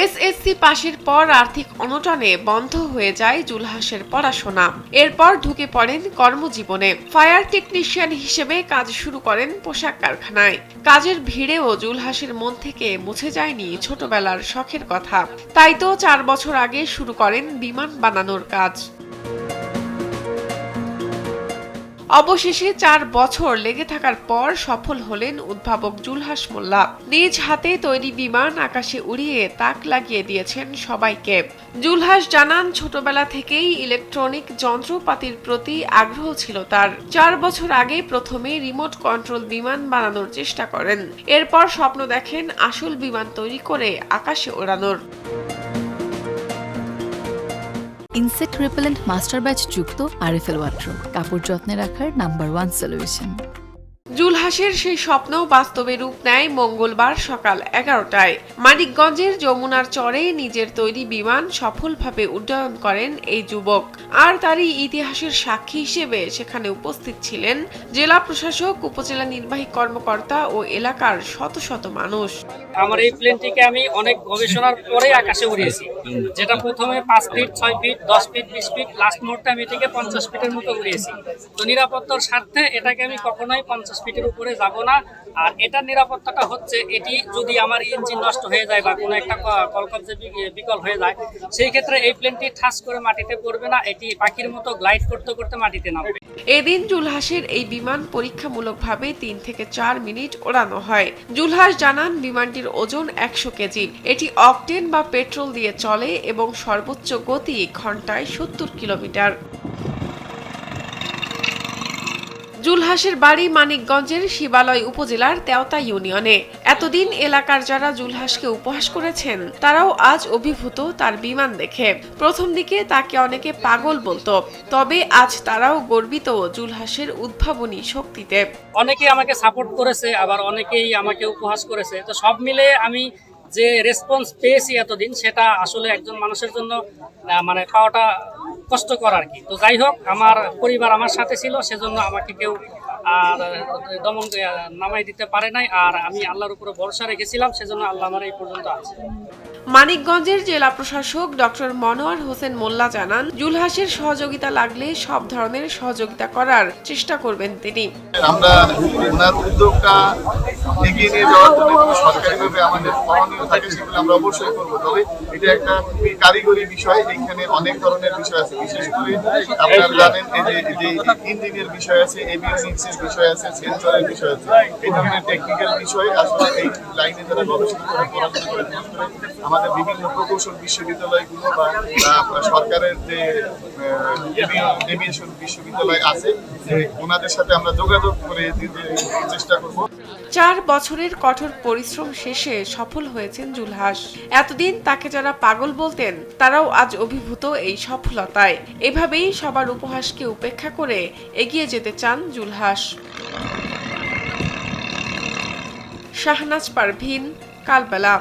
SSC পাশের পর আর্থিক অনটনে বন্ধ হয়ে যায় জুলহাসের পড়াশোনা। এরপর ঢুকে পড়েন কর্মজীবনে। ফায়ার টেকনিশিয়ান হিসেবে কাজ শুরু করেন পোশাক কারখানায়। কাজের ভিড়েও জুলহাসের মন থেকে মুছে যায়নি ছোটবেলার শখের কথা। তাই তো 4 বছর আগে শুরু করেন বিমান বানানোর কাজ। অবশেষে 4 বছর লেগে থাকার পর সফল হলেন উদ্ভাবক জুলহাস মোল্লা। নিজ হাতে তৈরি বিমান আকাশে উড়িয়ে তাক লাগিয়ে দিয়েছেন সবাইকে। জুলহাস জানান, ছোটবেলা থেকেই ইলেকট্রনিক যন্ত্রপাতির প্রতি আগ্রহ ছিল তার। 4 বছর আগে প্রথমে রিমোট কন্ট্রোল বিমান বানানোর চেষ্টা করেন। এরপর স্বপ্ন দেখেন আসল বিমান তৈরি করে আকাশে ওড়ানোর। ইনসেক্ট রিপেলেন্ট মাস্টার ব্যাচ যুক্ত আরএফএল ওয়ার্ড্রোব, কাপড় যত্নে রাখার নাম্বার 1 সলিউশন। জুলহাসের সেই স্বপ্ন বাস্তবে রূপ নেয় মঙ্গলবার সকাল 11টায়। মানিকগঞ্জের যমুনার চরে নিজের তৈরি বিমান সফলভাবে উড্ডয়ন করেন এই যুবক। আর তারই ইতিহাসের সাক্ষী হিসেবে সেখানে উপস্থিত ছিলেন জেলা প্রশাসক, উপজেলা নির্বাহী কর্মকর্তা ও এলাকার শত শত মানুষ। আমার এই প্লেনটিকে আমি অনেক গবেষণার পরে আকাশে উড়িয়েছি, যেটা প্রথমে 5 feet, 6 feet, 10 feet, 20 feet, last মোডটা আমি এটাকে 50 ফিটের মতো উড়িয়েছি। তো নিরাপত্তার স্বার্থে এটাকে আমি কখনোই 50 ফিটের উপরে যাব না। আর এটার নিরাপত্তাটা হচ্ছে, এটি যদি আমার ইঞ্জিন নষ্ট হয়ে যায় বা কোনো একটা কলকবজা বিকল হয়ে যায়, সেই ক্ষেত্রে এই প্লেনটি ঠাস করে মাটিতে পড়বে না, এটি পাখির মতো গ্লাইড করতে করতে মাটিতে নামবে। এদিন জুলহাসের এই বিমান পরীক্ষামূলকভাবে 3 থেকে 4 মিনিট ওড়ানো হয়। জুলহাস জানান, বিমানটির ওজন 100 কেজি। এটি অকটেন বা পেট্রোল দিয়ে চলে এবং সর্বোচ্চ গতি ঘন্টায় 70 কিলোমিটার। জুলহাসের বাড়ি মানিকগঞ্জের শিবালয় উপজেলার তেওতা ইউনিয়নে। এতদিন এলাকার যারা জুলহাসকে উপহাস করেছেন, তারাও আজ অভিভূত তার বিমান দেখে। প্রথম দিকে তাকে অনেকে পাগল বলতো, তবে আজ তারাও গর্বিত জুলহাসের উদ্ভাবনী শক্তিতে। অনেকেই আমাকে সাপোর্ট করেছে, আবার অনেকেই আমাকে উপহাস করেছে। তো সব মিলে আমি যে রেসপন্স পেয়েছি এতদিন, সেটা আসলে একজন মানুষের জন্য মানে পাওয়াটা কষ্টকর আর কি। তো যাই হোক, আমার পরিবার আমার সাথে ছিল, সেজন্য আমাকে কেউ আর দমন নামাই দিতে পারে নাই। আর আমি আল্লাহর উপরে ভরসা রেখেছিলাম, সেজন্য আল্লাহ আমার এই পর্যন্ত আছে। মানিকগঞ্জের জেলা প্রশাসক ডক্টর মনোয়ার হোসেন মোল্লা জানান, জুলহাসের সহযোগিতা লাগলে সব ধরনের সহযোগিতা করার চেষ্টা করবেন তিনি। আমরা ওনার উদ্যোগটা এগিয়ে নিয়ে যাওয়ার জন্য সরকারিভাবে আমাদের করণীয় থাকে, সেগুলো আমরা অবশ্যই করবো। তবে এটা একটা কারিগরি বিষয়, এখানে অনেক ধরনের বিষয় আছে। বিশেষ করে আপনারা জানেন, এই যে ইঞ্জিনের বিষয় আছে, এভিওনিক্স এর বিষয় আছে, সেন্সরের বিষয় আছে। এই ধরনের টেকনিক্যাল বিষয়ে আসলে এই লাইনে যারা গবেষণা করে, পড়াশোনা করে, আমাদের বিভিন্ন প্রকৌশল বিশ্ববিদ্যালয়গুলো বা সরকারের যে এভিয়েশন বিশ্ববিদ্যালয় আছে, ওনাদের সাথে আমরা যোগাযোগ করে দিতে চেষ্টা করব। 4 বছরের কঠোর পরিশ্রম শেষে সফল হয়েছেন জুলহাস। এতদিন তাকে যারা পাগল বলতেন, তারাও আজ অভিভূত এই সফলতায়। এভাবেই সবার উপহাসকে উপেক্ষা করে এগিয়ে যেতে চান জুলহাস। শাহনাজ পারভীন, কালবেলা।